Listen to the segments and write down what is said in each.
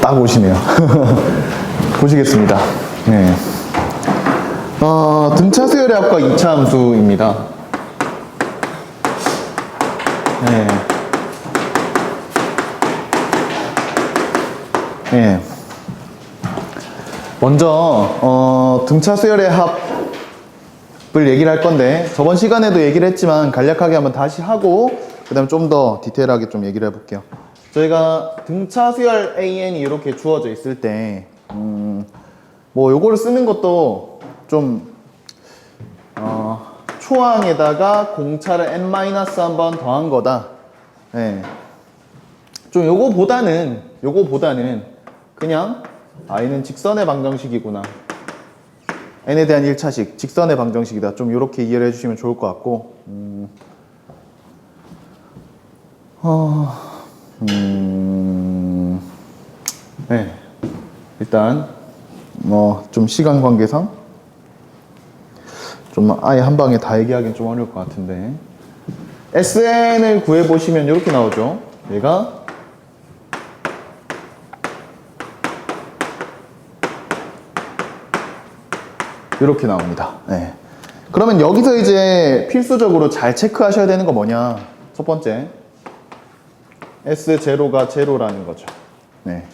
딱 오시네요. 보시겠습니다. 네. 등차 수열의학과 2차 함수입니다. 네. 네. 먼저, 등차 수열의 합을 얘기를 할 건데, 저번 시간에도 얘기를 했지만 간략하게 한번 다시 하고, 그 다음에 좀 더 디테일하게 좀 얘기를 해볼게요. 저희가 등차 수열 AN이 이렇게 주어져 있을 때, 뭐 요거를 쓰는 것도 좀 초항에다가 공차를 n-1번 더한 거다. 네. 좀 요거보다는 그냥 얘는 직선의 방정식이구나, n에 대한 1차식 직선의 방정식이다, 좀 요렇게 이해를 해주시면 좋을 것 같고, 네. 일단 뭐 좀 시간 관계상 좀 아예 한 방에 다 얘기하기는 좀 어려울 것 같은데, SN을 구해보시면 이렇게 나오죠. 얘가 이렇게 나옵니다. 네. 그러면 여기서 이제 필수적으로 잘 체크하셔야 되는 거 뭐냐? 첫 번째, S0가 제로라는 거죠. 네.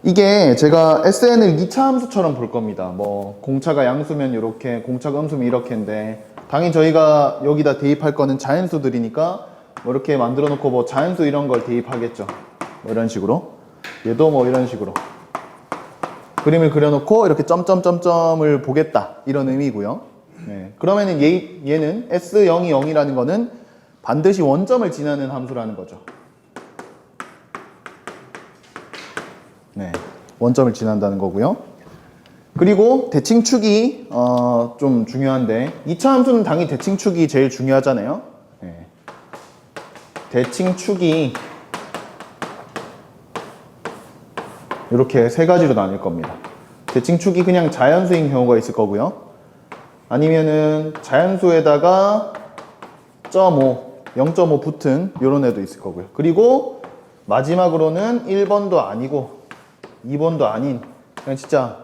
이게 제가 SN을 2차 함수처럼 볼 겁니다. 뭐 공차가 양수면 이렇게, 공차가 음수면 이렇게인데, 당연히 저희가 여기다 대입할 거는 자연수들이니까 뭐 이렇게 만들어 놓고 뭐 자연수 이런 걸 대입하겠죠. 뭐 이런 식으로. 얘도 뭐 이런 식으로 그림을 그려놓고 이렇게 점점점점을 보겠다, 이런 의미고요. 네. 그러면은 얘는 S0이 0이라는 거는 반드시 원점을 지나는 함수라는 거죠. 네, 원점을 지난다는 거고요. 그리고 대칭축이 좀 중요한데, 2차 함수는 당연히 대칭축이 제일 중요하잖아요. 네. 대칭축이 이렇게 세 가지로 나뉠 겁니다. 대칭축이 그냥 자연수인 경우가 있을 거고요. 아니면은 자연수에다가 0.5 붙은 이런 애도 있을 거고요. 그리고 마지막으로는 1번도 아니고 2번도 아닌, 그냥 진짜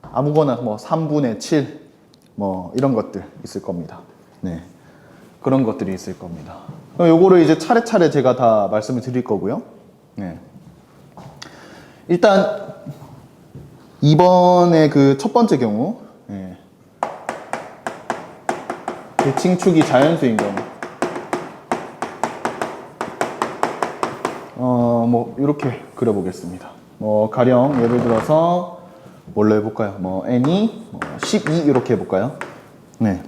아무거나 뭐 3분의 7 뭐 이런 것들 있을 겁니다. 네, 그런 것들이 있을 겁니다. 그럼 요거를 이제 차례차례 제가 다 말씀을 드릴 거고요. 네. 일단 2번의 그 첫 번째 경우, 네. 대칭축이 자연수인 경우, 뭐 이렇게 그려보겠습니다. 뭐 가령 예를 들어서 뭘로 해볼까요? 뭐 n이 12 이렇게 해볼까요? 네.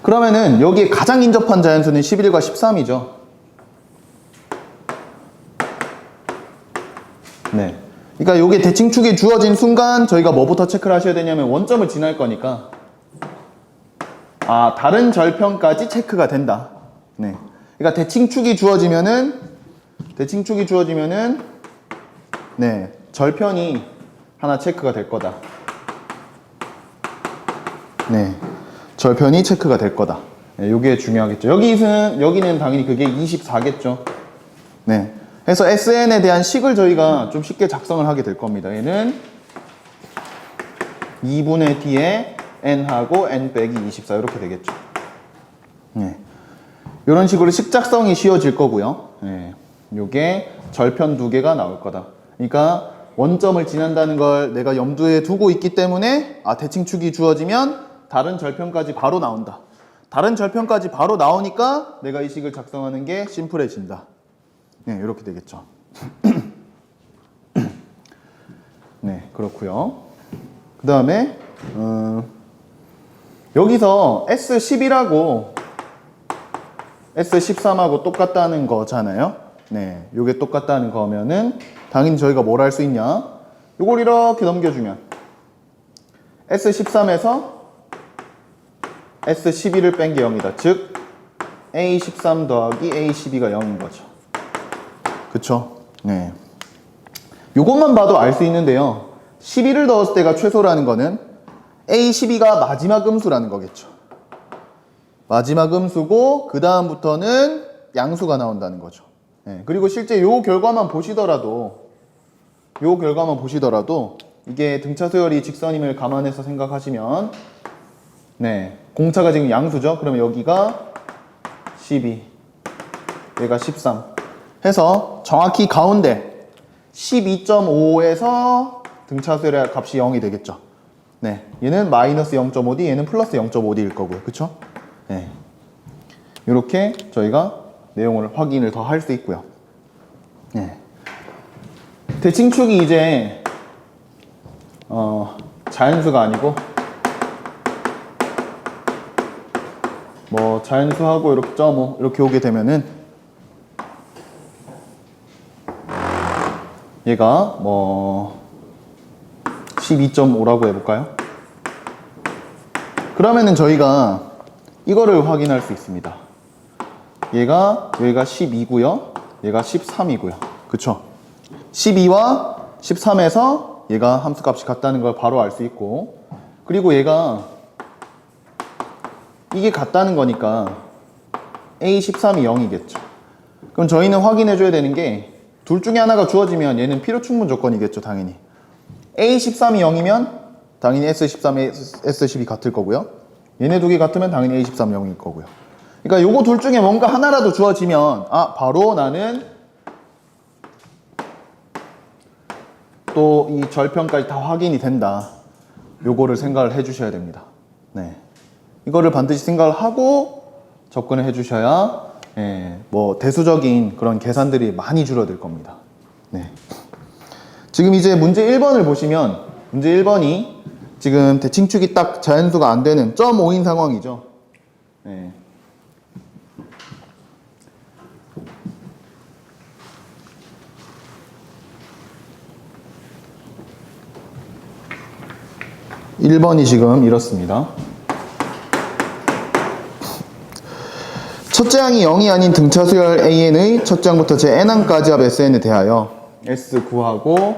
그러면은 여기에 가장 인접한 자연수는 11과 13이죠. 네. 그러니까 이게 대칭축이 주어진 순간 저희가 뭐부터 체크를 하셔야 되냐면 원점을 지날 거니까, 다른 절편까지 체크가 된다. 네. 그러니까 대칭축이 주어지면은 네, 절편이 하나 체크가 될 거다. 네, 절편이 체크가 될 거다. 네, 요게 중요하겠죠. 여기는 당연히 그게 24겠죠. 네. 그래서 SN에 대한 식을 저희가 좀 쉽게 작성을 하게 될 겁니다. 얘는 2분의 D에 N하고 N 빼기 24 이렇게 되겠죠. 네. 이런 식으로 식 작성이 쉬워질 거고요. 네. 요게 절편 두 개가 나올 거다. 그러니까 원점을 지난다는 걸 내가 염두에 두고 있기 때문에, 대칭축이 주어지면 다른 절편까지 바로 나온다. 다른 절편까지 바로 나오니까 내가 이 식을 작성하는 게 심플해진다. 네, 이렇게 되겠죠. 네, 그렇고요. 그 다음에 여기서 S11하고 S13하고 똑같다는 거잖아요. 네, 요게 똑같다는 거면은 당연히 저희가 뭘 할 수 있냐, 요걸 이렇게 넘겨주면 S13에서 S11을 뺀 게 0이다. 즉 A13 더하기 A12가 0인 거죠. 그쵸? 네. 요것만 봐도 알 수 있는데요, 11을 넣었을 때가 최소라는 거는 A12가 마지막 음수라는 거겠죠. 마지막 음수고 그 다음부터는 양수가 나온다는 거죠. 네. 그리고 실제 요 결과만 보시더라도 요 결과만 보시더라도 이게 등차 수열이 직선임을 감안해서 생각하시면 네, 공차가 지금 양수죠. 그러면 여기가 12, 얘가 13 해서 정확히 가운데 12.5에서 등차 수열의 값이 0이 되겠죠. 네, 얘는 마이너스 0.5D, 얘는 플러스 0.5D일 거고요. 그쵸? 네. 이렇게 저희가 내용을 확인을 더 할 수 있고요. 네. 대칭축이 이제 자연수가 아니고 뭐 자연수하고 이렇게 0.5 이렇게 오게 되면은 얘가 뭐 12.5라고 해볼까요? 그러면은 저희가 이거를 확인할 수 있습니다. 얘가 여기가 12고요. 얘가 13이고요. 그쵸? 12와 13에서 얘가 함수값이 같다는 걸 바로 알 수 있고, 그리고 얘가 이게 같다는 거니까 A13이 0이겠죠. 그럼 저희는 확인해 줘야 되는 게 둘 중에 하나가 주어지면 얘는 필요 충분 조건이겠죠. 당연히 A13이 0이면 당연히 S13에 S10이 같을 거고요. 얘네 두 개 같으면 당연히 A13 0일 거고요. 그러니까 요거 둘 중에 뭔가 하나라도 주어지면 바로 나는 또 이 절편까지 다 확인이 된다. 요거를 생각을 해 주셔야 됩니다. 네. 이거를 반드시 생각을 하고 접근을 해 주셔야 뭐 대수적인 그런 계산들이 많이 줄어들 겁니다. 네. 지금 이제 문제 1번을 보시면 문제 1번이 지금 대칭축이 딱 자연수가 안 되는 0.5인 상황이죠. 네. (1번이) 지금 이렇습니다. 첫째 항이 0이 아닌 등차 수열 AN의 첫째 항부터 제 N항까지 합 SN에 대하여 S9하고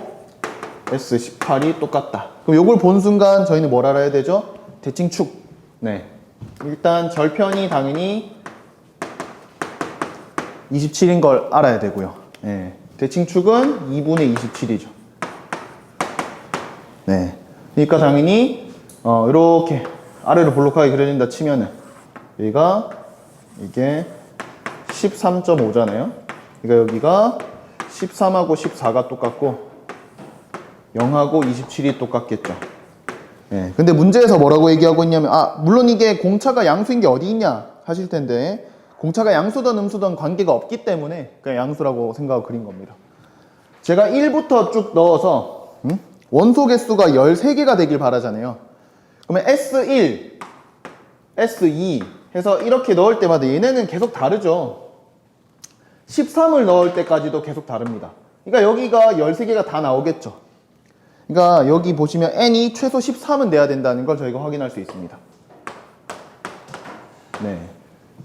S18이 똑같다. 그럼 요걸 본 순간 저희는 뭘 알아야 되죠? 대칭축. 네. 일단 절편이 당연히 27인 걸 알아야 되고요. 네. 대칭축은 2분의 27이죠. 네. 그러니까 당연히 이렇게 아래로 볼록하게 그려진다 치면은 여기가 이게 13.5잖아요. 그러니까 여기가 13하고 14가 똑같고 0하고 27이 똑같겠죠. 네. 근데 문제에서 뭐라고 얘기하고 있냐면 물론 이게 공차가 양수인 게 어디 있냐 하실 텐데 공차가 양수든 음수든 관계가 없기 때문에 그냥 양수라고 생각하고 그린 겁니다. 제가 1부터 쭉 넣어서 원소 개수가 13개가 되길 바라잖아요. 그러면 S1, S2 해서 이렇게 넣을 때마다 얘네는 계속 다르죠. 13을 넣을 때까지도 계속 다릅니다. 그러니까 여기가 13개가 다 나오겠죠. 그러니까 여기 보시면 n이 최소 13은 돼야 된다는 걸 저희가 확인할 수 있습니다. 네.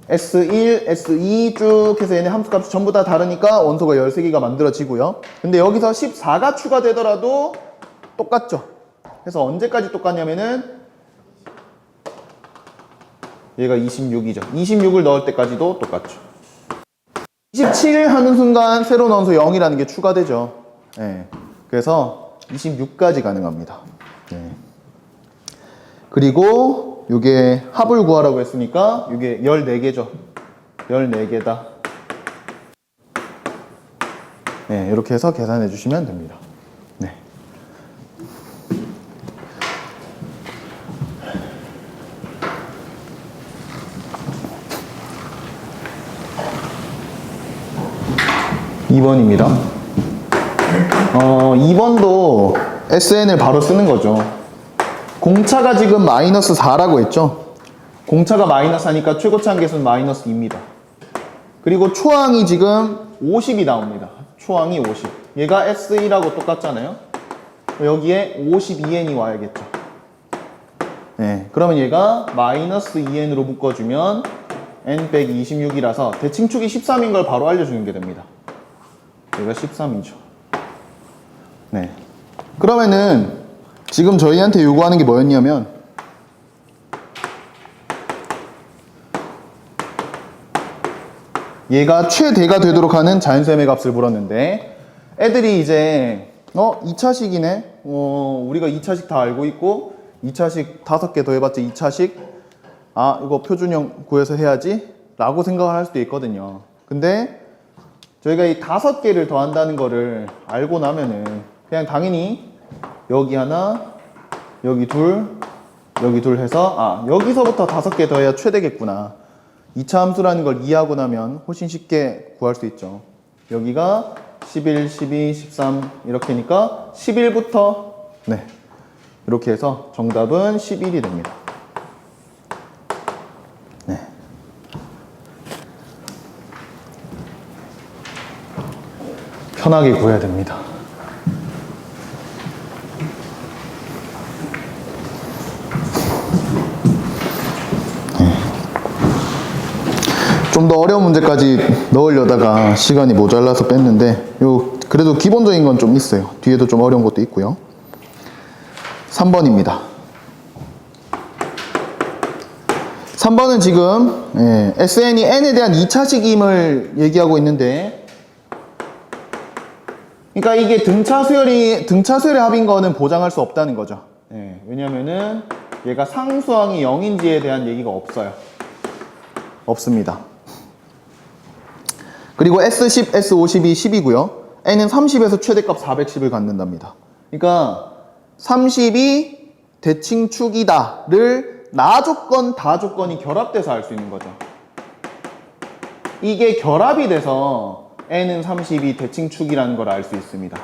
S1, S2 쭉 해서 얘네 함수값이 전부 다 다르니까 원소가 13개가 만들어지고요. 근데 여기서 14가 추가되더라도 똑같죠. 그래서 언제까지 똑같냐면은 얘가 26이죠. 26을 넣을 때까지도 똑같죠. 27 하는 순간 새로운 원소 0이라는 게 추가되죠. 네. 그래서 26까지 가능합니다. 네. 그리고 이게 합을 구하라고 했으니까 이게 14개죠. 14개다. 네, 이렇게 해서 계산해 주시면 됩니다. 네. (2번입니다) 2번도 SN을 바로 쓰는 거죠. 공차가 지금 마이너스 4라고 했죠. 공차가 마이너스 하니까 최고차 한계수는 마이너스 2입니다. 그리고 초항이 지금 50이 나옵니다. 초항이 50. 얘가 S1하고 똑같잖아요. 여기에 52N이 와야겠죠. 네, 그러면 얘가 마이너스 2N으로 묶어주면 N 빼기 26이라서 대칭축이 13인 걸 바로 알려주는 게 됩니다. 얘가 13이죠. 네. 그러면은 지금 저희한테 요구하는 게 뭐였냐면 얘가 최대가 되도록 하는 자연수의 값을 물었는데 애들이 이제 2차식이네. 우리가 2차식 다 알고 있고 2차식 5개 더 해봤자 2차식. 아, 이거 표준형 구해서 해야지 라고 생각을 할 수도 있거든요. 근데 저희가 이 5개를 더한다는 거를 알고 나면은 그냥 당연히 여기 하나, 여기 둘, 여기 둘 해서 여기서부터 5개 더해야 최대겠구나. 2차 함수라는 걸 이해하고 나면 훨씬 쉽게 구할 수 있죠. 여기가 11, 12, 13 이렇게니까 11부터 네, 이렇게 해서 정답은 11이 됩니다. 네. 편하게 구해야 됩니다. 좀 더 어려운 문제까지 넣으려다가 시간이 모자라서 뺐는데 그래도 기본적인 건 좀 있어요. 뒤에도 좀 어려운 것도 있고요. 3번입니다. 3번은 지금 SN이 n에 대한 2차식임을 얘기하고 있는데, 그러니까 이게 등차수열의 합인 거는 보장할 수 없다는 거죠. 왜냐면은 얘가 상수항이 0인지에 대한 얘기가 없습니다. 그리고 S10, S50이 10이고요. n은 30에서 최대값 410을 갖는답니다. 그러니까 30이 대칭축이다를 나조건, 다조건이 결합돼서 알 수 있는 거죠. 이게 결합이 돼서 n은 30이 대칭축이라는 걸 알 수 있습니다.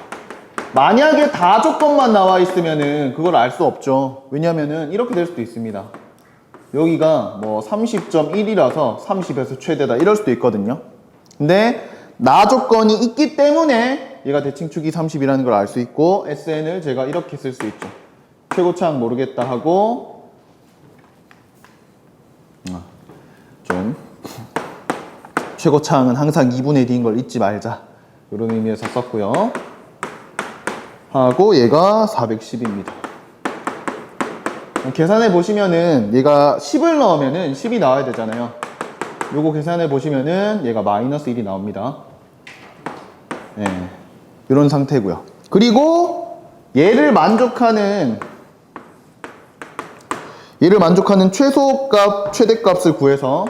만약에 다조건만 나와 있으면은 그걸 알 수 없죠. 왜냐면은 이렇게 될 수도 있습니다. 여기가 뭐 30.1이라서 30에서 최대다 이럴 수도 있거든요. 근데 나조건이 있기 때문에 얘가 대칭축이 30이라는 걸 알 수 있고, SN을 제가 이렇게 쓸 수 있죠. 최고차항 모르겠다 하고 좀 최고차항은 항상 2분의 D인 걸 잊지 말자, 이런 의미에서 썼고요. 하고 얘가 410입니다. 계산해 보시면은 얘가 10을 넣으면은 10이 나와야 되잖아요. 요거 계산해 보시면은 얘가 마이너스 1이 나옵니다. 이런 상태고요. 그리고 얘를 만족하는 최소값, 최대값을 구해서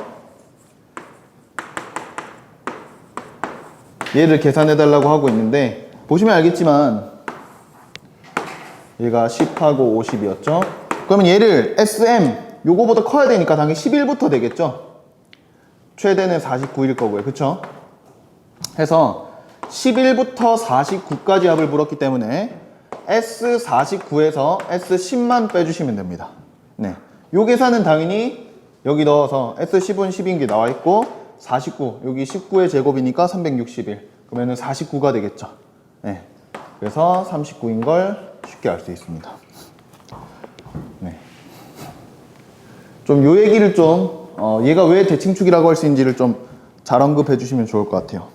얘를 계산해 달라고 하고 있는데, 보시면 알겠지만 얘가 10하고 50이었죠. 그러면 얘를 SM 요거보다 커야 되니까 당연히 11부터 되겠죠. 최대는 49일 거고요. 그쵸? 해서 11부터 49까지 합을 물었기 때문에 S49에서 S10만 빼주시면 됩니다. 네. 요 계산은 당연히 여기 넣어서 S10은 10인 게 나와 있고 49, 여기 19의 제곱이니까 361. 그러면은 49가 되겠죠. 네. 그래서 39인 걸 쉽게 알 수 있습니다. 네. 좀 요 얘기를 좀 얘가 왜 대칭축이라고 할 수 있는지를 좀 잘 언급해 주시면 좋을 것 같아요.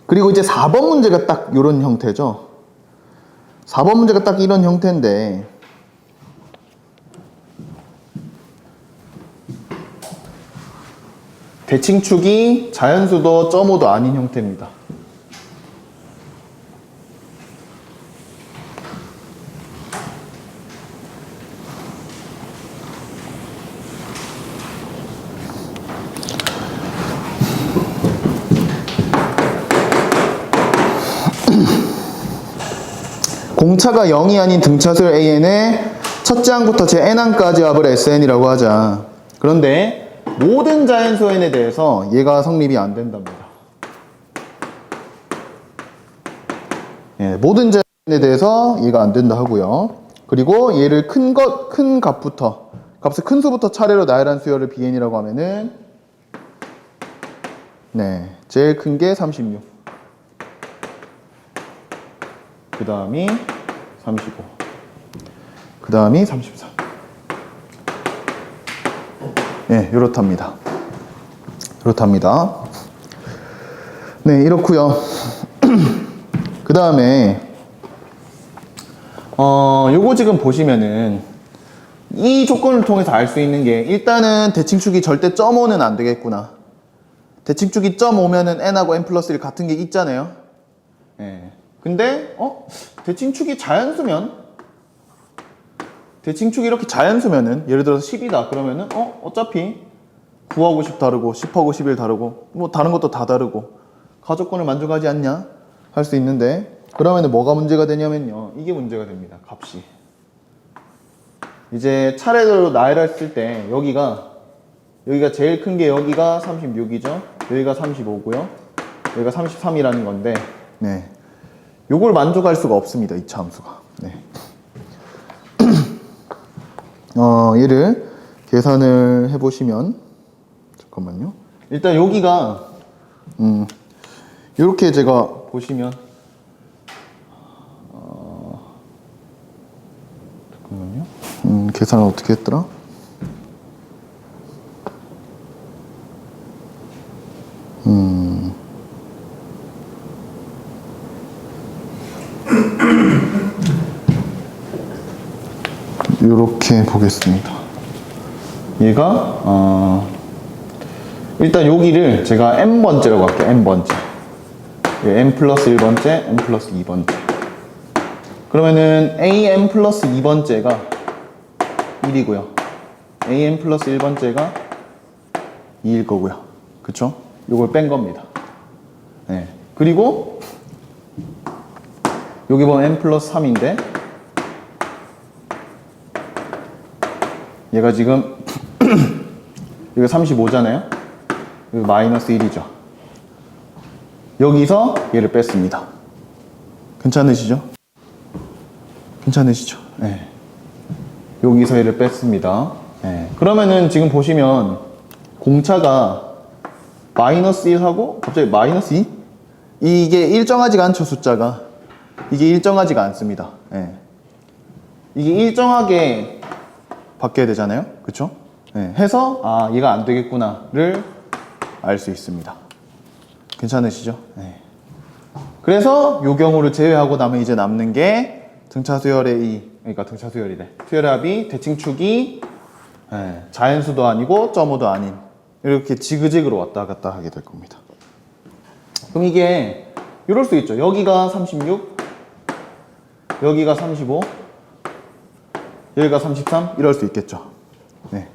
그리고 이제 4번 문제가 딱 이런 형태죠. 4번 문제가 딱 이런 형태인데, 대칭축이 자연수도 점호도 아닌 형태입니다. 공차가 0이 아닌 등차수열 AN의 첫째 항부터 제 n항까지 합을 SN이라고 하자. 그런데 모든 자연수 n에 대해서 얘가 성립이 안 된답니다. 모든 자연에 대해서 얘가 안 된다 하고요. 그리고 얘를 큰 값부터, 값을 큰 수부터 차례로 나열한 수열을 BN이라고 하면은 제일 큰 게 36. 그 다음이 35. 그 다음이 33. 이렇답니다. 네, 이렇고요. 그 다음에 요거 지금 보시면은 이 조건을 통해서 알 수 있는 게, 일단은 대칭축이 절대 점 5는 안 되겠구나. 대칭축이 점 5면은 n하고 n 플러스 1 같은 게 있잖아요. 근데 대칭축이 자연수면, 대칭축이 이렇게 자연수면은 예를 들어서 10이다 그러면은 어차피 9하고 10 다르고 10하고 11 다르고 뭐 다른 것도 다 다르고 가족권을 만족하지 않냐 할 수 있는데, 그러면은 뭐가 문제가 되냐면요, 이게 문제가 됩니다. 값이 이제 차례대로 나열했을 때 여기가 제일 큰 게 여기가 36이죠. 여기가 35고요. 여기가 33이라는 건데, 네, 요걸 만족할 수가 없습니다. 이 참수가. 네. 얘를 계산을 해보시면, 잠깐만요. 일단 여기가 이렇게 제가 보시면, 잠깐만요. 계산을 어떻게 했더라? 이렇게 보겠습니다. 얘가 일단 여기를 제가 n번째라고 할게요. n번째. n 플러스 1번째, n 플러스 2번째. 그러면은 an 플러스 2번째가 1이고요. an 플러스 1번째가 2일 거고요. 그쵸? 요걸 뺀 겁니다. 네. 그리고 여기 보면 n 플러스 3인데 얘가 지금 여기 35잖아요. 여기 마이너스 1이죠. 여기서 얘를 뺐습니다. 괜찮으시죠? 괜찮으시죠? 네. 여기서 얘를 뺐습니다. 네. 그러면은 지금 보시면 공차가 마이너스 1하고 갑자기 마이너스 2? 이게 일정하지가 않죠, 숫자가. 이게 일정하지가 않습니다. 네. 이게 일정하게 바뀌어야 되잖아요. 그쵸? 네. 해서 얘가 안 되겠구나를 알 수 있습니다. 괜찮으시죠? 네. 그래서 요 경우를 제외하고 나면 이제 남는 게 등차수열의 그러니까 등차수열이래. 수열의 합이 대칭축이 자연수도 아니고 점호도 아닌 이렇게 지그재그로 왔다 갔다 하게 될 겁니다. 그럼 이게 이럴 수 있죠. 여기가 36, 여기가 35, 여기가 33 이럴 수 있겠죠. 네,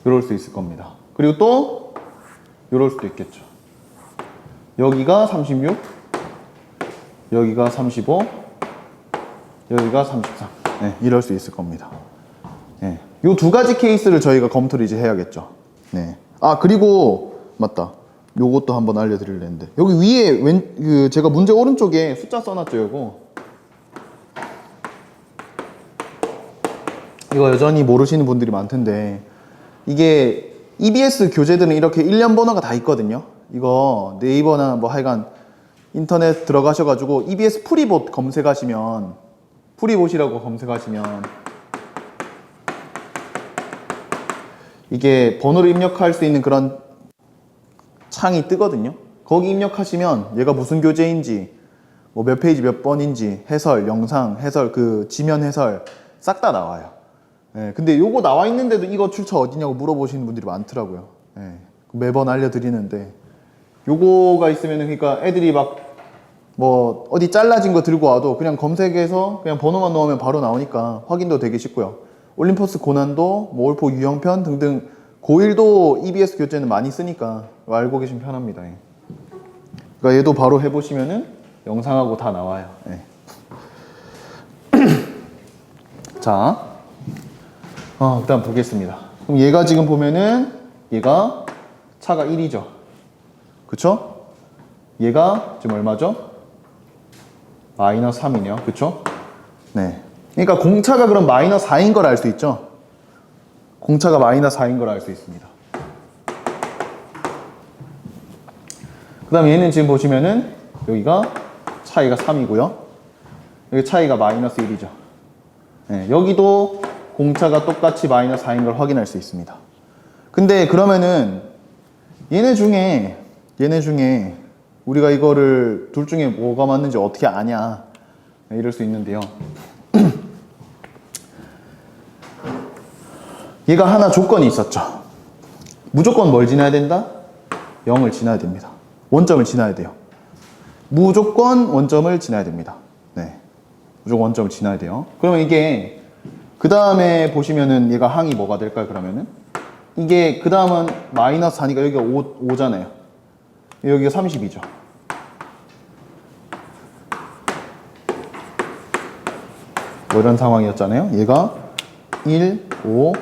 이럴 수 있을 겁니다. 그리고 또 이럴 수도 있겠죠. 여기가 36, 여기가 35, 여기가 33. 네, 이럴 수 있을 겁니다. 네, 요 두 가지 케이스를 저희가 검토를 이제 해야겠죠. 네. 그리고 맞다. 요것도 한번 알려드리려 했는데 여기 위에 제가 문제 오른쪽에 숫자 써놨죠. 이거 여전히 모르시는 분들이 많던데, 이게 EBS 교재들은 이렇게 일련 번호가 다 있거든요. 이거 네이버나 뭐 하여간 인터넷 들어가셔가지고 EBS 프리봇 검색하시면, 프리봇이라고 검색하시면 이게 번호를 입력할 수 있는 그런 창이 뜨거든요. 거기 입력하시면 얘가 무슨 교재인지, 뭐 몇 페이지 몇 번인지, 해설, 영상 해설, 그 지면 해설 싹 다 나와요. 네, 근데 요거 나와 있는데도 이거 출처 어디냐고 물어보시는 분들이 많더라고요. 네, 매번 알려드리는데 요거가 있으면은, 그러니까 애들이 막 뭐 어디 잘라진 거 들고 와도 그냥 검색해서 그냥 번호만 넣으면 바로 나오니까 확인도 되게 쉽고요. 올림포스 고난도, 뭐 올포 유형편 등등 고1도 EBS 교재는 많이 쓰니까 알고 계시면 편합니다. 그러니까 얘도 바로 해보시면은 영상하고 다 나와요. 네. 자, 일단 보겠습니다. 그럼 얘가 지금 보면은 얘가 차가 1이죠. 그쵸? 얘가 지금 얼마죠? 마이너스 3이네요. 그쵸? 네. 그러니까 공차가 그럼 마이너스 4인 걸 알 수 있죠? 공차가 마이너스 4인 걸 알 수 있습니다. 그 다음에 얘는 지금 보시면은 여기가 차이가 3이고요. 여기 차이가 마이너스 1이죠. 네, 여기도 공차가 똑같이 마이너스 4인 걸 확인할 수 있습니다. 근데 그러면은 얘네 중에 우리가 이거를 둘 중에 뭐가 맞는지 어떻게 아냐, 네, 이럴 수 있는데요. 얘가 하나 조건이 있었죠. 무조건 뭘 지나야 된다? 0을 지나야 됩니다. 원점을 지나야 돼요. 무조건 원점을 지나야 됩니다. 무조건 원점을 지나야 돼요. 그러면 이게 그 다음에 보시면은 얘가 항이 뭐가 될까요? 그러면은 이게 그 다음은 마이너스 4니까 여기가 5잖아요. 여기가 30이죠. 뭐 이런 상황이었잖아요. 얘가 1, 5,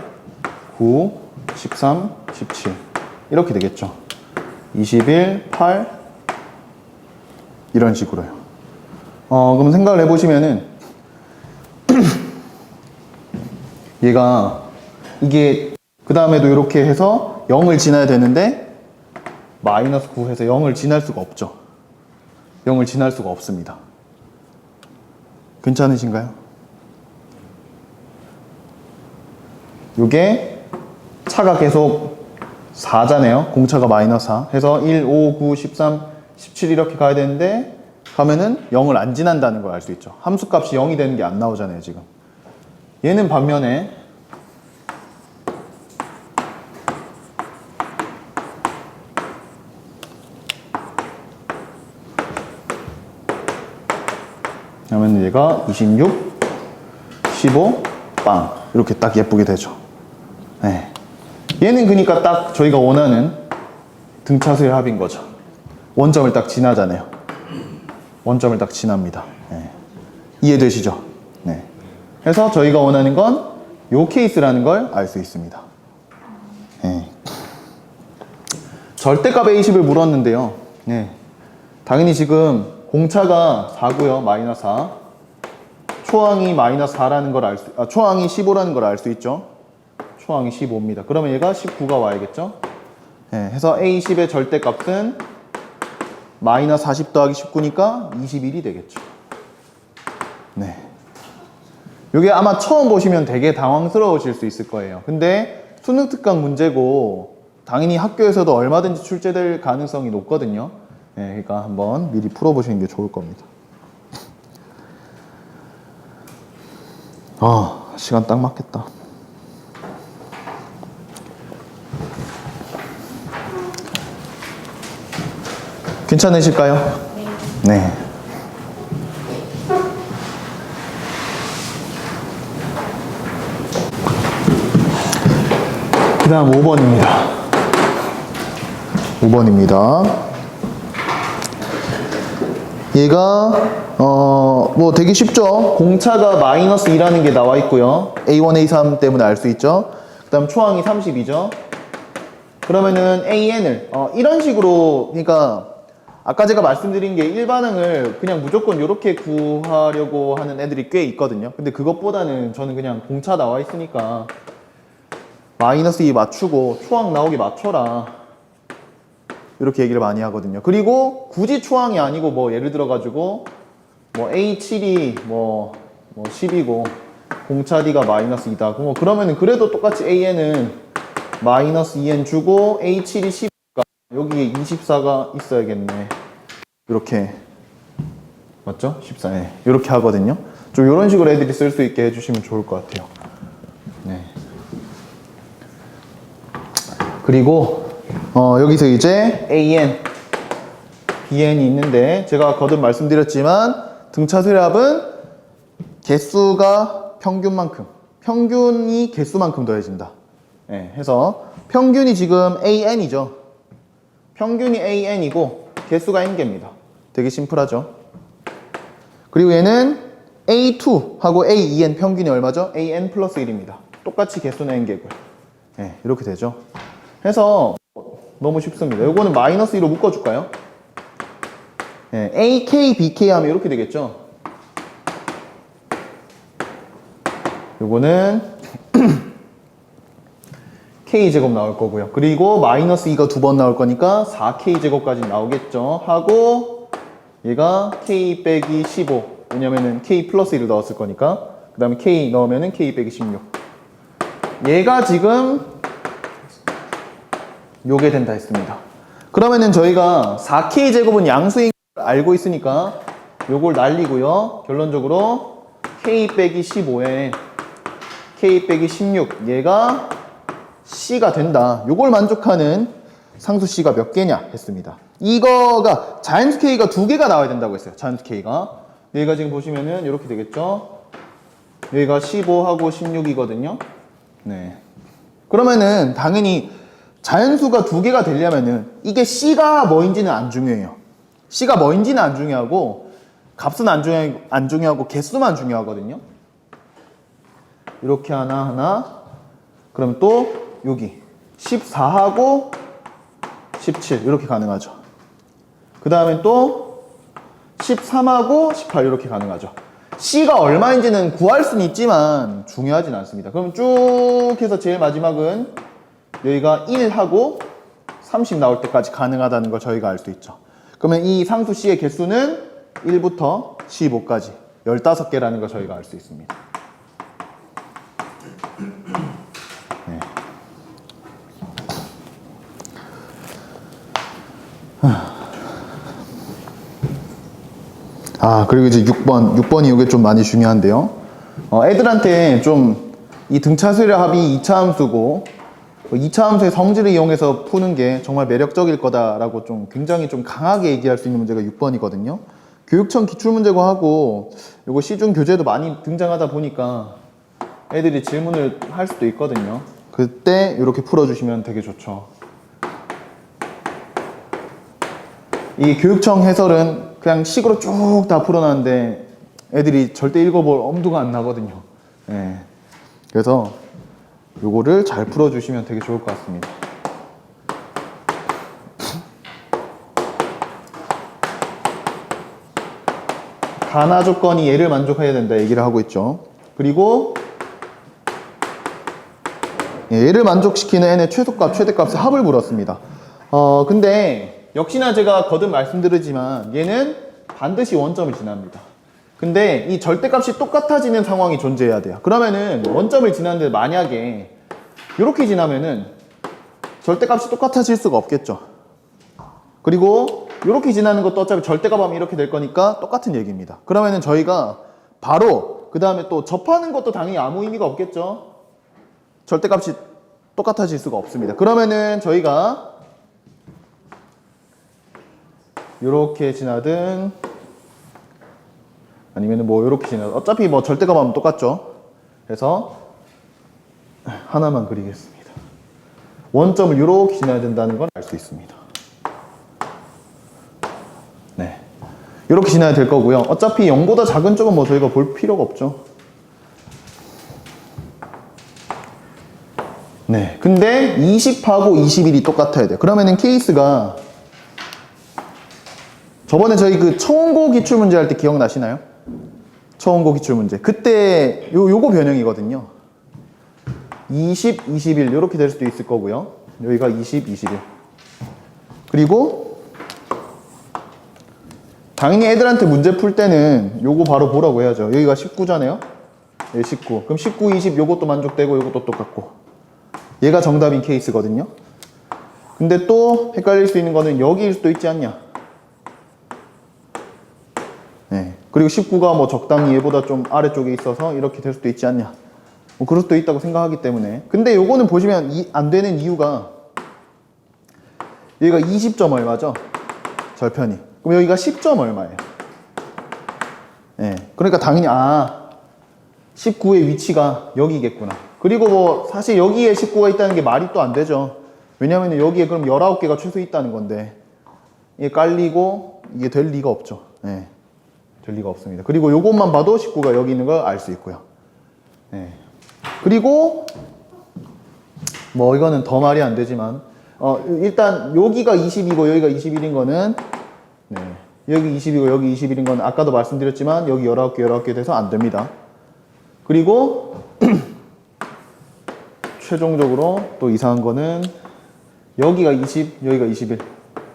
9, 13, 17 이렇게 되겠죠. 21, 8 이런 식으로요. 그럼 생각을 해보시면은 얘가 이게 그 다음에도 이렇게 해서 0을 지나야 되는데 마이너스 9 해서 0을 지날 수가 없죠. 0을 지날 수가 없습니다. 괜찮으신가요? 요게 차가 계속 4잖아요. 공차가 마이너스 4 해서 1, 5, 9, 13, 17 이렇게 가야 되는데 가면은 0을 안 지난다는 걸 알 수 있죠. 함수값이 0이 되는 게 안 나오잖아요, 지금. 얘는 반면에 그러면 얘가 26, 15, 빵 이렇게 딱 예쁘게 되죠. 네. 얘는 그러니까 딱 저희가 원하는 등차수의 합인 거죠. 원점을 딱 지나잖아요. 원점을 딱 지납니다. 네. 이해되시죠? 네. 그래서 저희가 원하는 건 요 케이스라는 걸 알 수 있습니다. 네. 절대값 A10을 물었는데요. 네. 당연히 지금 공차가 4고요. 마이너스 4. 초항이 마이너스 4라는 걸 초항이 15라는 걸 알 수 있죠. 초항이 15입니다. 그러면 얘가 19가 와야겠죠? 네. 해서 A10의 절대값은 마이너스 40 더하기 19니까 21이 되겠죠. 네. 이게 아마 처음 보시면 되게 당황스러우실 수 있을 거예요. 근데 수능 특강 문제고 당연히 학교에서도 얼마든지 출제될 가능성이 높거든요. 네, 그러니까 한번 미리 풀어보시는 게 좋을 겁니다. 시간 딱 맞겠다. 괜찮으실까요? 네. 그 다음 5번입니다. 5번입니다. 얘가 뭐 되게 쉽죠. 공차가 마이너스 2라는 게 나와 있고요. A1, A3 때문에 알 수 있죠. 그 다음 초항이 30이죠. 그러면은 AN을 이런 식으로, 그러니까 아까 제가 말씀드린 게 일반항을 그냥 무조건 이렇게 구하려고 하는 애들이 꽤 있거든요. 근데 그것보다는 저는 그냥 공차 나와 있으니까 마이너스 2 맞추고 초항 나오게 맞춰라, 이렇게 얘기를 많이 하거든요. 그리고 굳이 초항이 아니고 뭐 예를 들어 가지고 뭐 A7이 뭐 10이고 공차 D가 마이너스 2다. 뭐 그러면은 그래도 똑같이 AN은 마이너스 2N 주고 A7이 10이니까 여기에 24가 있어야겠네. 이렇게 맞죠? 14에 이렇게 하거든요. 좀 이런 식으로 애들이 쓸 수 있게 해주시면 좋을 것 같아요. 네. 그리고 여기서 이제 AN, BN이 있는데 제가 거듭 말씀드렸지만 등차수의 합은 개수가 평균만큼, 평균이 개수만큼 더해진다. 네, 해서 평균이 지금 AN이죠. 평균이 AN이고 개수가 N개입니다. 되게 심플하죠. 그리고 얘는 A2하고 A2N 평균이 얼마죠? AN 플러스 1입니다. 똑같이 개수는 N개고요. 네, 이렇게 되죠. 해서 너무 쉽습니다. 요거는 마이너스 2로 묶어줄까요? 네, AK, BK 하면 이렇게 되겠죠. 요거는 K제곱 나올 거고요. 그리고 마이너스 2가 2번 나올 거니까 4K제곱까지 나오겠죠. 하고 얘가 K 빼기 15. 왜냐면은 K 플러스 1을 넣었을 거니까. 그 다음에 K 넣으면은 K 빼기 16. 얘가 지금 요게 된다 했습니다. 그러면은 저희가 4K제곱은 양수인 걸 알고 있으니까 요걸 날리고요. 결론적으로 K 빼기 15에 K 빼기 16 얘가 C가 된다. 요걸 만족하는 상수 C가 몇 개냐 했습니다. 이거가 자연수 K가 2개가 나와야 된다고 했어요. 자연수 K가 여기가 지금 보시면은 이렇게 되겠죠. 여기가 15하고 16이거든요. 네. 그러면은 당연히 자연수가 두 개가 되려면은 이게 C가 뭐인지는 안 중요해요. C가 뭐인지는 안 중요하고 값은 안 중요하고 개수만 중요하거든요. 이렇게 하나 그럼 또 여기 14하고 17 이렇게 가능하죠. 그 다음에 또 13하고 18 이렇게 가능하죠. C가 얼마인지는 구할 수는 있지만 중요하진 않습니다. 그럼 쭉 해서 제일 마지막은 여기가 1하고 30 나올 때까지 가능하다는 걸 저희가 알 수 있죠. 그러면 이 상수 C의 개수는 1부터 15까지 15개라는 걸 저희가 알 수 있습니다. 네. 그리고 이제 6번이 이게 좀 많이 중요한데요. 애들한테 좀 이 등차수열 합이 2차 함수고 2차 함수의 성질을 이용해서 푸는 게 정말 매력적일 거다라고 좀 굉장히 좀 강하게 얘기할 수 있는 문제가 6번이거든요. 교육청 기출문제고하고 요거 시중 교재도 많이 등장하다 보니까 애들이 질문을 할 수도 있거든요. 그때 이렇게 풀어주시면 되게 좋죠. 이 교육청 해설은 그냥 식으로 쭉 다 풀어놨는데 애들이 절대 읽어볼 엄두가 안 나거든요. 네. 그래서 요거를 잘 풀어주시면 되게 좋을 것 같습니다. 가나 조건이 얘를 만족해야 된다 얘기를 하고 있죠. 그리고 얘를 만족시키는 n의 최소값, 최대값의 합을 물었습니다. 근데 역시나 제가 거듭 말씀드리지만 얘는 반드시 원점을 지납니다. 근데 이 절대값이 똑같아지는 상황이 존재해야 돼요. 그러면은 원점을 지났는데 만약에 이렇게 지나면은 절대값이 똑같아질 수가 없겠죠. 그리고 이렇게 지나는 것도 어차피 절대값 하면 이렇게 될 거니까 똑같은 얘기입니다. 그러면은 저희가 바로 그 다음에 또 접하는 것도 당연히 아무 의미가 없겠죠. 절대값이 똑같아질 수가 없습니다. 그러면은 저희가 이렇게 지나든 아니면은 뭐 이렇게 지나든 어차피 뭐 절대값 하면 똑같죠. 그래서 하나만 그리겠습니다. 원점을 이렇게 지나야 된다는 걸 알 수 있습니다. 네, 이렇게 지나야 될 거고요. 어차피 0보다 작은 쪽은 뭐 저희가 볼 필요가 없죠. 네, 근데 20하고 21이 똑같아야 돼요. 그러면은 케이스가 저번에 저희 그 초원고 기출문제 할 때 기억나시나요? 초원고 기출문제 그때 요거 변형이거든요. 20, 21 이렇게 될 수도 있을 거고요. 여기가 20, 21 그리고 당연히 애들한테 문제 풀 때는 요거 바로 보라고 해야죠. 여기가 19잖아요. 여기 19 그럼 19, 20 요것도 만족되고 요것도 똑같고 얘가 정답인 케이스거든요. 근데 또 헷갈릴 수 있는 거는 여기일 수도 있지 않냐. 네. 그리고 19가 뭐 적당히 얘보다 좀 아래쪽에 있어서 이렇게 될 수도 있지 않냐. 뭐 그럴 수도 있다고 생각하기 때문에. 근데 요거는 보시면 안 되는 이유가 여기가 20점 얼마죠? 절편이. 그럼 여기가 10점 얼마예요? 네. 그러니까 당연히 19의 위치가 여기겠구나. 그리고 뭐 사실 여기에 19가 있다는 게 말이 또 안 되죠. 왜냐면 여기에 그럼 19개가 최소 있다는 건데 이게 깔리고 이게 될 리가 없죠. 네. 될 리가 없습니다. 그리고 요것만 봐도 19가 여기 있는 걸 알 수 있고요. 네. 그리고 뭐 이거는 더 말이 안 되지만 일단 여기가 20이고 여기가 21인 거는 네. 여기 20이고 여기 21인 건 아까도 말씀드렸지만 여기 19개 돼서 안 됩니다. 그리고 최종적으로 또 이상한 거는 여기가 20, 여기가 21.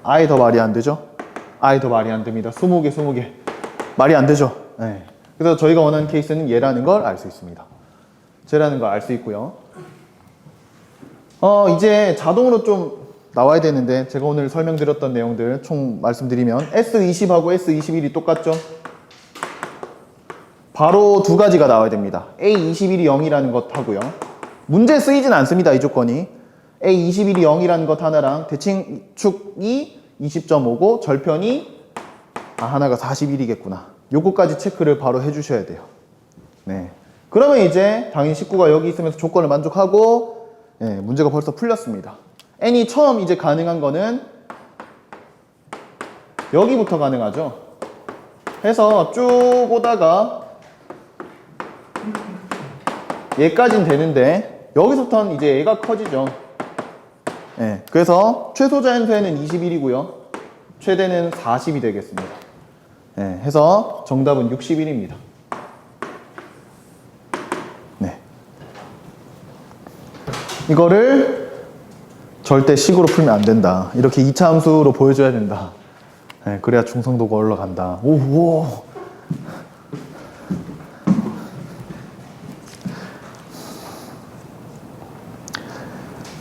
아예 더 말이 안 되죠? 아예 더 말이 안 됩니다. 20개. 말이 안 되죠? 네. 그래서 저희가 원하는 케이스는 얘라는 걸 알 수 있습니다. 쟤라는 걸 알 수 있고요. 이제 자동으로 좀 나와야 되는데 제가 오늘 설명드렸던 내용들 총 말씀드리면 S20하고 S21이 똑같죠? 바로 두 가지가 나와야 됩니다. A21이 0이라는 것 하고요. 문제에 쓰이진 않습니다. 이 조건이. A21이 0이라는 것 하나랑 대칭축이 20.5고 절편이 아, 하나가 41이겠구나. 요거까지 체크를 바로 해주셔야 돼요. 네. 그러면 이제 당연히 식구가 여기 있으면서 조건을 만족하고, 네, 문제가 벌써 풀렸습니다. n이 처음 이제 가능한 거는 여기부터 가능하죠. 해서 쭉 오다가 얘까지는 되는데 여기서부터는 이제 얘가 커지죠. 네, 그래서 최소 자연수에는 21이고요. 최대는 40이 되겠습니다. 네, 해서 정답은 61입니다. 네. 이거를 절대 식으로 풀면 안 된다. 이렇게 2차 함수로 보여줘야 된다. 네, 그래야 중성도가 올라간다. 오, 우와.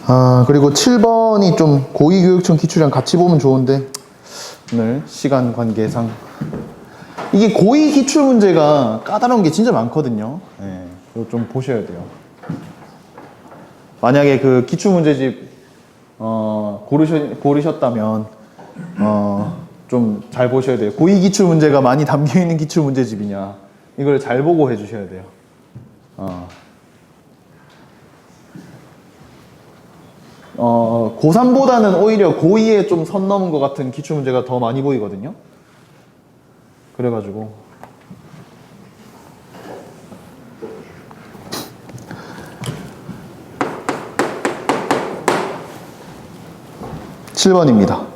아, 그리고 7번이 좀 고위교육청 기출이랑 같이 보면 좋은데 오늘 시간 관계상 이게 고위 기출 문제가 까다로운 게 진짜 많거든요. 네, 이거 좀 보셔야 돼요. 만약에 그 기출 문제집 고르셨다면 좀 잘 보셔야 돼요. 고위 기출 문제가 많이 담겨 있는 기출 문제집이냐 이걸 잘 보고 해주셔야 돼요. 고3보다는 오히려 고2에 좀 선 넘은 것 같은 기출 문제가 더 많이 보이거든요. 그래가지고 7번입니다.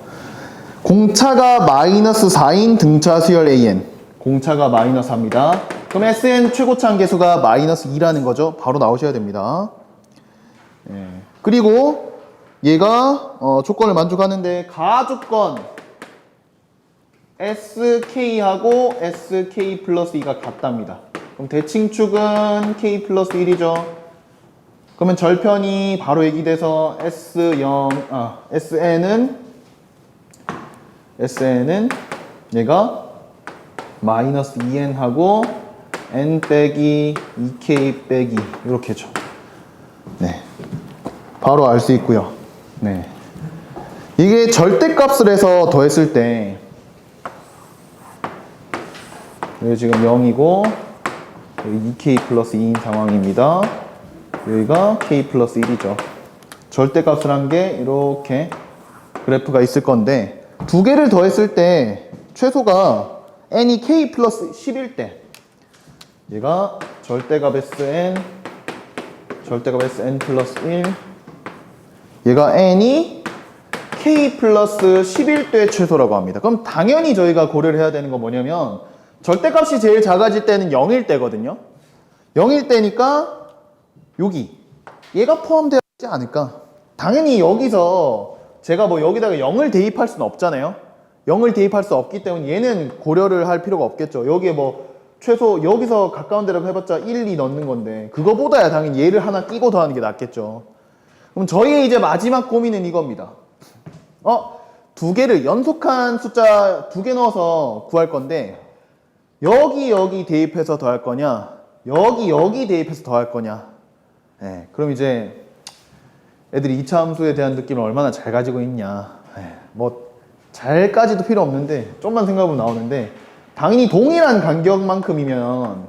공차가 마이너스 4인 등차 수열 AN. 공차가 마이너스 4입니다. 그럼 SN 최고차 한계수가 마이너스 2라는 거죠. 바로 나오셔야 됩니다. 예. 그리고 얘가 조건을 만족하는데 가조건 SK하고 SK 플러스 2가 같답니다. 그럼 대칭축은 K 플러스 1이죠. 그러면 절편이 바로 얘기돼서 SN은 얘가 마이너스 2N하고 N 빼기 2K 빼기 이렇게죠. 네. 바로 알 수 있고요. 네. 이게 절대값을 해서 더했을 때 여기 지금 0이고 여기 2K 플러스 2인 상황입니다. 여기가 K 플러스 1이죠. 절대값을 한 게 이렇게 그래프가 있을 건데 두 개를 더했을 때 최소가 n이 K 플러스 10일 때 얘가 절대값 SN 플러스 1 얘가 n이 K 플러스 10일 때 최소라고 합니다. 그럼 당연히 저희가 고려를 해야 되는 건 뭐냐면 절대값이 제일 작아질 때는 0일 때거든요. 0일 때니까 여기 얘가 포함되어 있지 않을까. 당연히 여기서 제가 뭐 여기다가 0을 대입할 수는 없잖아요. 0을 대입할 수 없기 때문에 얘는 고려를 할 필요가 없겠죠. 여기에 뭐 최소 여기서 가까운 데라고 해봤자 1, 2 넣는 건데 그거보다야 당연히 얘를 하나 끼고 더하는 게 낫겠죠. 그럼 저희의 이제 마지막 고민은 이겁니다. 두 개를 연속한 숫자 두 개 넣어서 구할 건데 여기 대입해서 더할 거냐 여기 대입해서 더할 거냐. 네, 그럼 이제 애들이 2차 함수에 대한 느낌을 얼마나 잘 가지고 있냐. 네, 뭐 잘까지도 필요 없는데 좀만 생각해보면 나오는데 당연히 동일한 간격만큼이면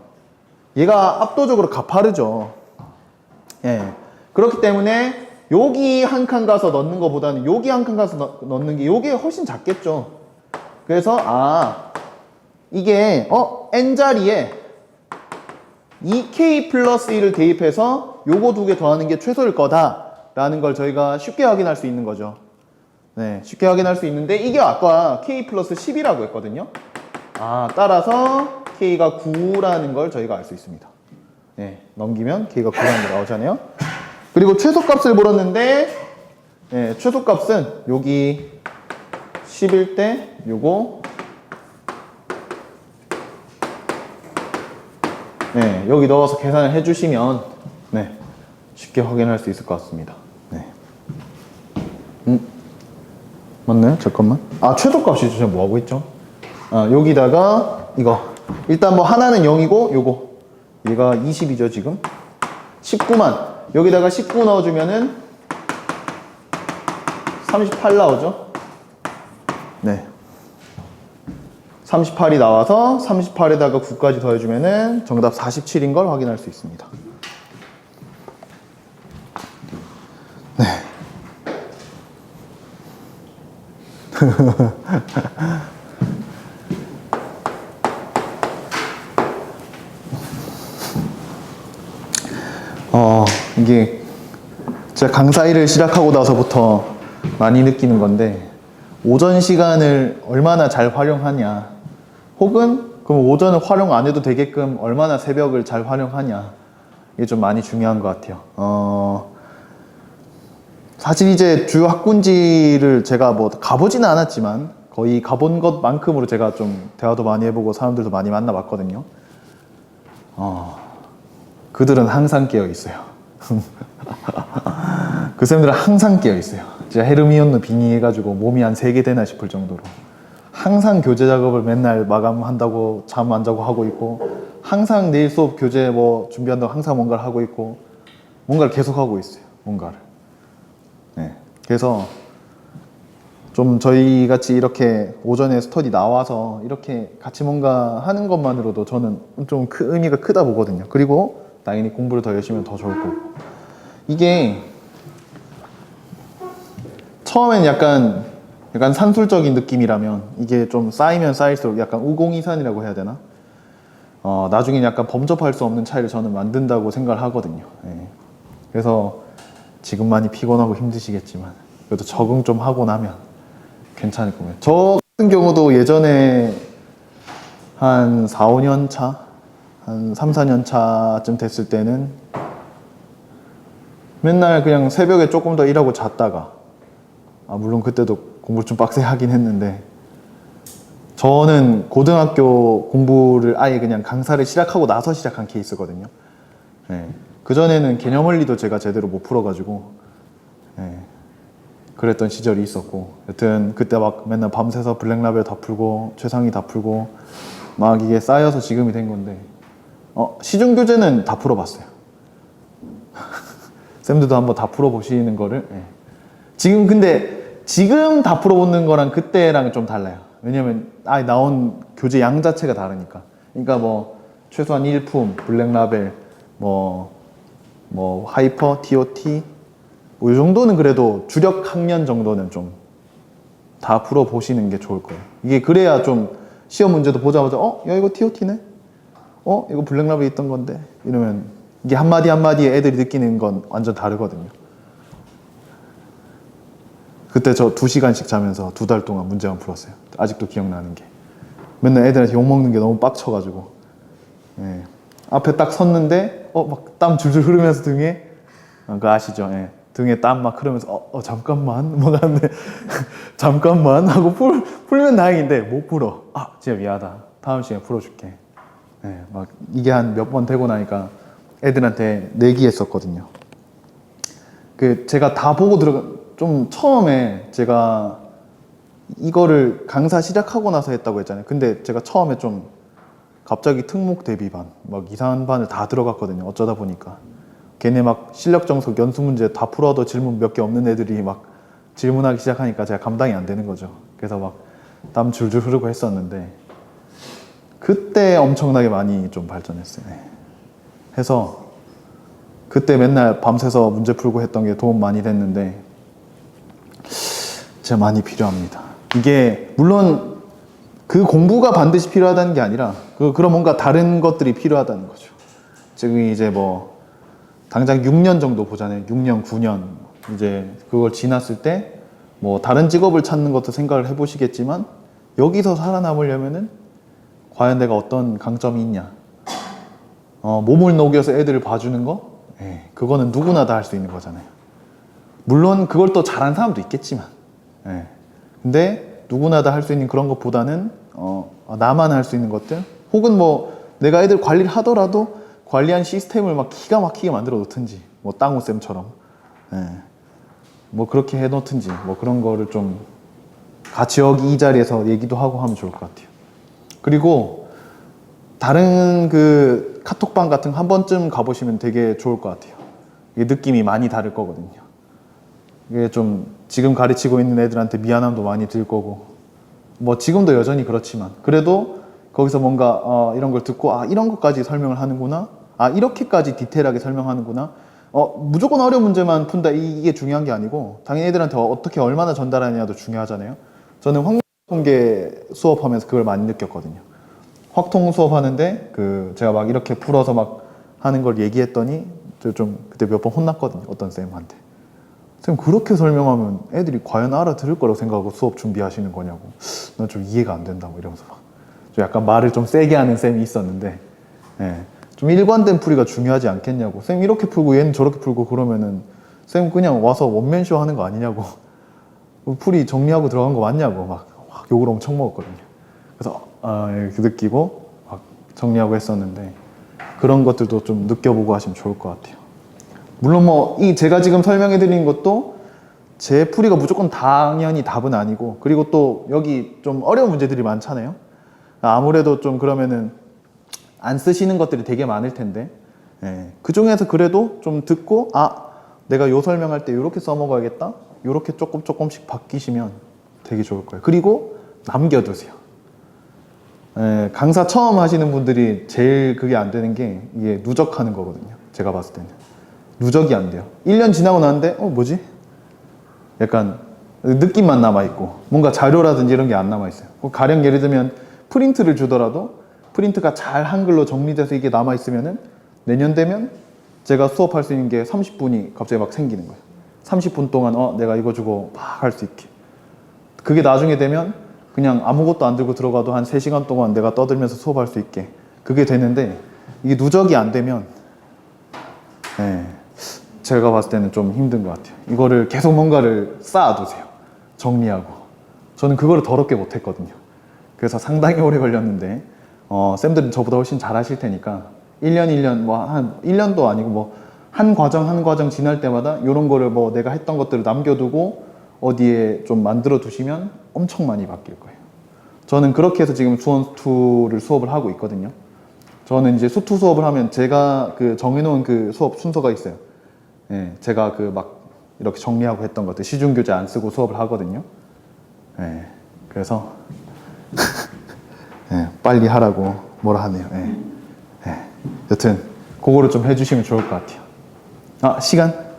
얘가 압도적으로 가파르죠. 예. 그렇기 때문에 여기 한 칸 가서 넣는 것보다는 여기 한 칸 가서 넣는 게 이게 훨씬 작겠죠. 그래서 이게 n자리에 2k 플러스 1을 대입해서 요거 두 개 더하는 게 최소일 거다라는 걸 저희가 쉽게 확인할 수 있는 거죠. 네, 쉽게 확인할 수 있는데 이게 아까 k 플러스 10이라고 했거든요. 따라서 k가 9라는 걸 저희가 알 수 있습니다. 네, 넘기면 k가 9라는 게 나오잖아요. 그리고 최소값을 물었는데 네, 최소값은 여기 10일 때 요거 네, 여기 넣어서 계산을 해주시면 네, 쉽게 확인할 수 있을 것 같습니다. 네. 맞나요? 잠깐만. 최소값이 진짜 뭐하고 있죠? 여기다가 이거 일단 뭐 하나는 0이고 요거 얘가 20이죠 지금 19만 여기다가 19 넣어주면은 38 나오죠. 네, 38이 나와서 38에다가 9까지 더해주면은 정답 47인 걸 확인할 수 있습니다. 네. 이게 제가 강사 일을 시작하고 나서부터 많이 느끼는 건데, 오전 시간을 얼마나 잘 활용하냐, 혹은 그럼 오전을 활용 안 해도 되게끔 얼마나 새벽을 잘 활용하냐, 이게 좀 많이 중요한 것 같아요. 사실 이제 주요 학군지를 제가 뭐 가보지는 않았지만 거의 가본 것만큼으로 제가 좀 대화도 많이 해보고 사람들도 많이 만나봤거든요. 그들은 항상 깨어 있어요. 그 쌤들은 항상 깨어 있어요. 진짜 헤르미온느 빙의 해가지고 몸이 한 3개 되나 싶을 정도로 항상 교재 작업을 맨날 마감한다고 잠 안 자고 하고 있고, 항상 내일 수업 교재 뭐 준비한다고 항상 뭔가를 하고 있고, 뭔가를 계속 하고 있어요. 뭔가를. 네. 그래서 좀 저희 같이 이렇게 오전에 스터디 나와서 이렇게 같이 뭔가 하는 것만으로도 저는 좀 의미가 크다 보거든요. 그리고 당연히 공부를 더 열심히 하면 더 좋을 거고, 이게 처음엔 약간 산술적인 느낌이라면 이게 좀 쌓이면 쌓일수록 약간 우공이산이라고 해야 되나? 나중엔 약간 범접할 수 없는 차이를 저는 만든다고 생각을 하거든요. 예. 그래서 지금 많이 피곤하고 힘드시겠지만 그래도 적응 좀 하고 나면 괜찮을 겁니다. 저 같은 경우도 예전에 한 4, 5년 차, 한 3, 4년 차쯤 됐을 때는 맨날 그냥 새벽에 조금 더 일하고 잤다가, 물론 그때도 공부를 좀 빡세게 하긴 했는데, 저는 고등학교 공부를 아예 그냥 강사를 시작하고 나서 시작한 케이스거든요. 네. 그전에는 개념 원리도 제가 제대로 못 풀어가지고, 네. 그랬던 시절이 있었고, 여튼 그때 막 맨날 밤새서 블랙라벨 다 풀고 최상위 다 풀고 막 이게 쌓여서 지금이 된 건데, 시중 교재는 다 풀어봤어요. 쌤들도 한번 다 풀어보시는 거를. 네. 지금 다 풀어보는 거랑 그때랑 좀 달라요. 왜냐면 나온 교재 양 자체가 다르니까. 그러니까 뭐 최소한 1품, 블랙라벨, 뭐 하이퍼, TOT 뭐 이 정도는 그래도 주력 학년 정도는 좀 다 풀어보시는 게 좋을 거예요. 이게 그래야 좀 시험 문제도 보자마자 야 이거 TOT네? 이거 블랙라벨 있던 건데? 이러면 이게 한마디 한마디에 애들이 느끼는 건 완전 다르거든요. 그때 저 2시간씩 자면서 2달 동안 문제만 풀었어요. 아직도 기억나는 게. 맨날 애들한테 욕먹는 게 너무 빡쳐가지고. 예. 앞에 딱 섰는데, 막 땀 줄줄 흐르면서 등에, 그거 아시죠? 예. 등에 땀 막 흐르면서, 잠깐만. 뭐 하는데, 잠깐만. 하고 풀면 다행인데, 못 풀어. 진짜 미안하다. 다음 시간에 풀어줄게. 예. 막 이게 한 몇 번 되고 나니까 애들한테 내기했었거든요. 제가 다 보고 좀 처음에 제가 이거를 강사 시작하고 나서 했다고 했잖아요. 근데 제가 처음에 좀 갑자기 특목 대비반 막 이상한 반을 다 들어갔거든요. 어쩌다 보니까 걔네 막 실력 정석 연수 문제 다 풀어도 질문 몇 개 없는 애들이 막 질문하기 시작하니까 제가 감당이 안 되는 거죠. 그래서 막 땀 줄줄 흐르고 했었는데 그때 엄청나게 많이 좀 발전했어요. 네. 해서 그때 맨날 밤새서 문제 풀고 했던 게 도움 많이 됐는데 진짜 많이 필요합니다. 이게 물론 그 공부가 반드시 필요하다는 게 아니라 그런 뭔가 다른 것들이 필요하다는 거죠. 지금 이제 뭐 당장 6년 정도 보잖아요. 6년, 9년 이제 그걸 지났을 때 뭐 다른 직업을 찾는 것도 생각을 해보시겠지만 여기서 살아남으려면은 과연 내가 어떤 강점이 있냐? 몸을 녹여서 애들을 봐주는 거? 그거는 누구나 다 할 수 있는 거잖아요. 물론 그걸 또 잘하는 사람도 있겠지만, 근데 누구나 다 할 수 있는 그런 것보다는 나만 할 수 있는 것들, 혹은 뭐 내가 애들 관리를 하더라도 관리한 시스템을 막 기가 막히게 만들어 놓든지, 뭐 땅우쌤처럼, 뭐 그렇게 해 놓든지, 뭐 그런 거를 좀 같이 여기 이 자리에서 얘기도 하고 하면 좋을 것 같아요. 그리고 다른 그 카톡방 같은 거 한 번쯤 가보시면 되게 좋을 것 같아요. 이게 느낌이 많이 다를 거거든요. 이게 좀 지금 가르치고 있는 애들한테 미안함도 많이 들 거고, 뭐 지금도 여전히 그렇지만 그래도 거기서 뭔가 이런 걸 듣고 아 이런 것까지 설명을 하는구나, 아 이렇게까지 디테일하게 설명하는구나. 무조건 어려운 문제만 푼다 이게 중요한 게 아니고 당연히 애들한테 어떻게 얼마나 전달하느냐도 중요하잖아요. 저는 확통계 수업하면서 그걸 많이 느꼈거든요. 확통 수업하는데 제가 막 이렇게 풀어서 막 하는 걸 얘기했더니 좀 그때 몇 번 혼났거든요. 어떤 쌤한테. 쌤 그렇게 설명하면 애들이 과연 알아들을 거라고 생각하고 수업 준비하시는 거냐고. 난 좀 이해가 안 된다고 이러면서 막 좀 약간 말을 좀 세게 하는 쌤이 있었는데, 예, 좀 일관된 풀이가 중요하지 않겠냐고. 쌤 이렇게 풀고 얘는 저렇게 풀고 그러면은 쌤 그냥 와서 원맨쇼 하는 거 아니냐고. 풀이 정리하고 들어간 거 맞냐고 막 욕을 엄청 먹었거든요. 그래서 이렇게 느끼고 막 정리하고 했었는데 그런 것들도 좀 느껴보고 하시면 좋을 것 같아요. 물론 뭐 제가 지금 설명해 드리는 것도 제 풀이가 무조건 당연히 답은 아니고, 그리고 또 여기 좀 어려운 문제들이 많잖아요. 아무래도 좀 그러면은 안 쓰시는 것들이 되게 많을 텐데, 예, 그 중에서 그래도 좀 듣고 내가 요 설명할 때 요렇게 써먹어야겠다, 요렇게 조금씩 바뀌시면 되게 좋을 거예요. 그리고 남겨두세요. 예, 강사 처음 하시는 분들이 제일 그게 안 되는 게 이게 누적하는 거거든요. 제가 봤을 때는 누적이 안 돼요. 1년 지나고 나는데 뭐지? 약간 느낌만 남아있고 뭔가 자료라든지 이런 게 안 남아있어요. 가령 예를 들면 프린트를 주더라도 프린트가 잘 한글로 정리돼서 이게 남아있으면은 내년 되면 제가 수업할 수 있는 게 30분이 갑자기 막 생기는 거예요. 30분 동안 내가 이거 주고 막 할 수 있게. 그게 나중에 되면 그냥 아무것도 안 들고 들어가도 한 3시간 동안 내가 떠들면서 수업할 수 있게 그게 되는데, 이게 누적이 안 되면 제가 봤을 때는 좀 힘든 것 같아요. 이거를 계속 뭔가를 쌓아두세요. 정리하고. 저는 그거를 더럽게 못했거든요. 그래서 상당히 오래 걸렸는데 쌤들은 저보다 훨씬 잘 하실 테니까 1년 뭐 한 1년도 아니고 뭐 한 과정 지날 때마다 이런 거를 뭐 내가 했던 것들을 남겨두고 어디에 좀 만들어 두시면 엄청 많이 바뀔 거예요. 저는 그렇게 해서 지금 수원2를 수업을 하고 있거든요. 저는 이제 수투 수업을 하면 제가 정해놓은 그 수업 순서가 있어요. 예, 제가 막 이렇게 정리하고 했던 것들 시중교재 안 쓰고 수업을 하거든요. 예, 그래서 예, 빨리 하라고 뭐라 하네요. 여튼 그거를 좀 해주시면 좋을 것 같아요. 시간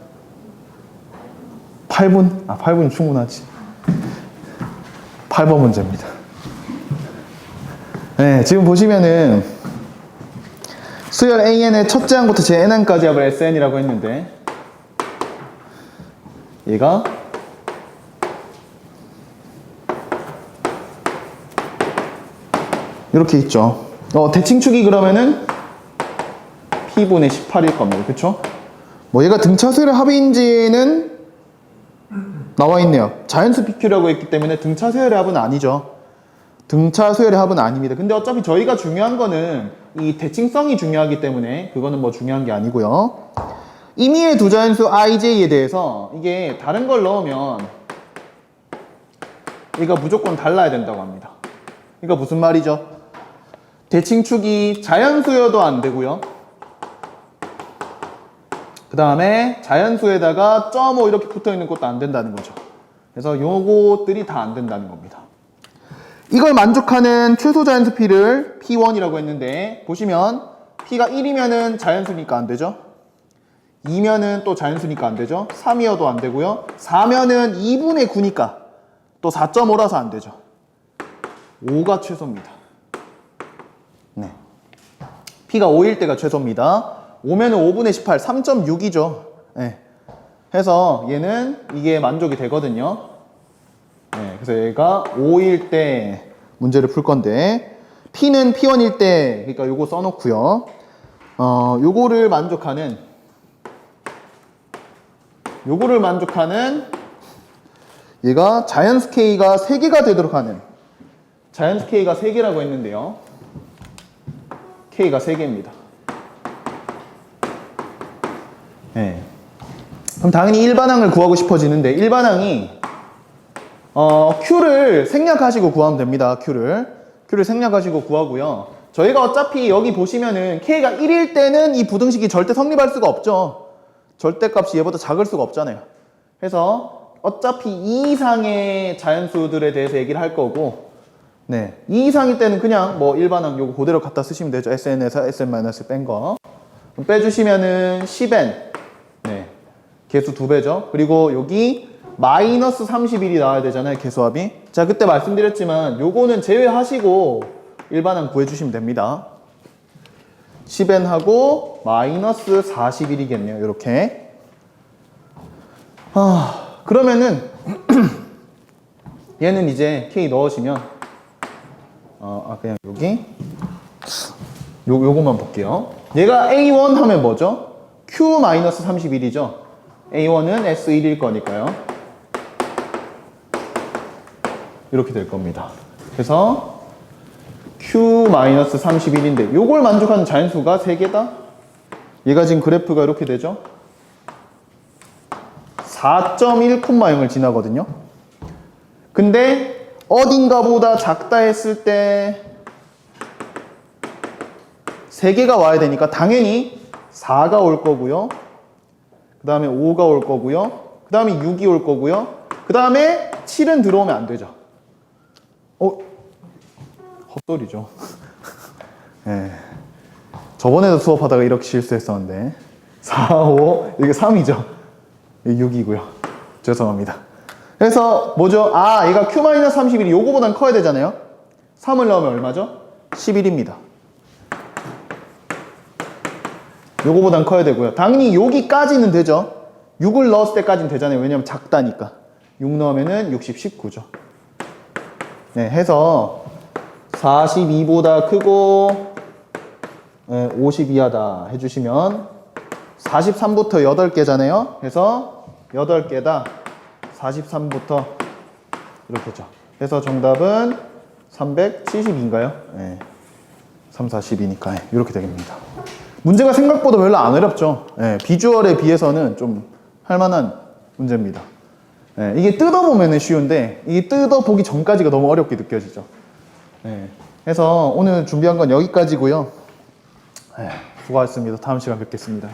8분? 8분 충분하지. 8번 문제입니다. 지금 보시면은 수열 AN의 첫째 항부터 제 N항까지 합을 SN이라고 했는데, 얘가 이렇게 있죠. 대칭축이 그러면은 P분의 18일 겁니다. 그쵸? 뭐 얘가 등차수열의 합인지는 나와 있네요. 자연수 PQ라고 했기 때문에 등차수열의 합은 아니죠. 등차수열의 합은 아닙니다. 근데 어차피 저희가 중요한 거는 이 대칭성이 중요하기 때문에 그거는 뭐 중요한 게 아니고요. 임의의 두 자연수 IJ에 대해서 이게 다른 걸 넣으면 얘가 무조건 달라야 된다고 합니다. 그러니까 무슨 말이죠? 대칭축이 자연수여도 안 되고요. 그 다음에 자연수에다가 .5 이렇게 붙어 있는 것도 안 된다는 거죠. 그래서 요것들이 다 안 된다는 겁니다. 이걸 만족하는 최소 자연수 P를 P1이라고 했는데, 보시면 P가 1이면은 자연수니까 안 되죠. 2면은 또 자연수니까 안 되죠. 3이어도 안 되고요. 4면은 2분의 9니까 또 4.5라서 안 되죠. 5가 최소입니다. 네. P가 5일 때가 최소입니다. 5면은 5분의 18, 3.6이죠. 네. 해서 얘는 이게 만족이 되거든요. 네. 그래서 얘가 5일 때 문제를 풀 건데, P는 P1일 때, 그러니까 요거 써놓고요. 요거를 만족하는 얘가 자연수 K가 3개가 되도록 하는, 자연수 K가 3개라고 했는데요. K가 3개입니다. 네. 그럼 당연히 일반항을 구하고 싶어지는데, 일반항이 Q를 생략하시고 구하면 됩니다. Q를 생략하시고 구하고요. 저희가 어차피 여기 보시면은 K가 1일 때는 이 부등식이 절대 성립할 수가 없죠. 절대값이 얘보다 작을 수가 없잖아요. 그래서 어차피 이 이상의 자연수들에 대해서 얘기를 할 거고, 네. 2 이상일 때는 그냥 뭐 일반항 요거 그대로 갖다 쓰시면 되죠. SN에서 SN- 뺀 거. 그럼 빼주시면은 10N. 네. 개수 2배죠. 그리고 여기 마이너스 31이 나와야 되잖아요. 개수합이. 자, 그때 말씀드렸지만 요거는 제외하시고 일반항 구해주시면 됩니다. 10N 하고 마이너스 41이겠네요. 이렇게. 그러면은 얘는 이제 K 넣으시면 그냥 여기 요거만 볼게요. 얘가 A1 하면 뭐죠? Q-31이죠. A1은 S1일 거니까요. 이렇게 될 겁니다. 그래서 Q-31인데 요걸 만족하는 자연수가 3개다? 얘가 지금 그래프가 이렇게 되죠? 4.1,0을 지나거든요. 근데 어딘가보다 작다 했을 때 3개가 와야 되니까 당연히 4가 올 거고요. 그 다음에 5가 올 거고요. 그 다음에 6이 올 거고요. 그 다음에 7은 들어오면 안 되죠. 헛소리죠. 네. 저번에도 수업하다가 이렇게 실수했었는데 4, 5, 이게 3이죠. 이게 6이고요. 죄송합니다. 그래서 뭐죠? 얘가 Q-31이 요거보단 커야 되잖아요. 3을 넣으면 얼마죠? 11입니다. 요거보단 커야 되고요. 당연히 여기까지는 되죠. 6을 넣었을 때까지는 되잖아요. 왜냐면 작다니까. 6 넣으면은 60, 19죠. 네, 해서 42보다 크고 50 이하다 해주시면 43부터 8개잖아요. 그래서 8개다. 43부터 이렇게죠. 그래서 정답은 372인가요? 네. 342니까 이렇게 되겠습니다. 문제가 생각보다 별로 안 어렵죠. 네. 비주얼에 비해서는 좀 할만한 문제입니다. 네. 이게 뜯어보면 쉬운데 이게 뜯어보기 전까지가 너무 어렵게 느껴지죠. 네. 그래서 오늘 준비한 건 여기까지고요. 네. 수고하셨습니다. 다음 시간 뵙겠습니다.